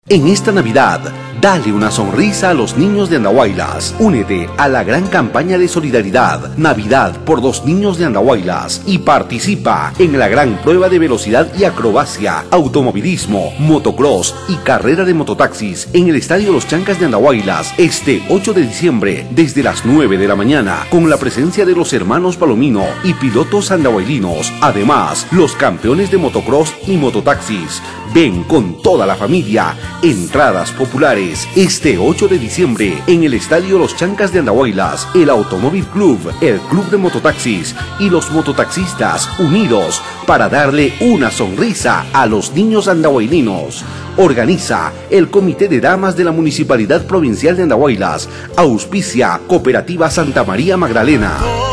En esta Navidad, dale una sonrisa a los niños de Andahuaylas. Únete a la gran campaña de solidaridad Navidad por los niños de Andahuaylas y participa en la gran prueba de velocidad y acrobacia, automovilismo, motocross y carrera de mototaxis en el Estadio Los Chancas de Andahuaylas este 8 de diciembre desde las 9 de la mañana con la presencia de los hermanos Palomino y pilotos andahuaylinos. Además, los campeones de motocross y mototaxis. Ven con toda la familia. Entradas populares este 8 de diciembre en el Estadio Los Chancas de Andahuaylas, el Automóvil Club, el Club de Mototaxis y los mototaxistas unidos para darle una sonrisa a los niños andahuaylinos. Organiza el Comité de Damas de la Municipalidad Provincial de Andahuaylas. Auspicia Cooperativa Santa María Magdalena.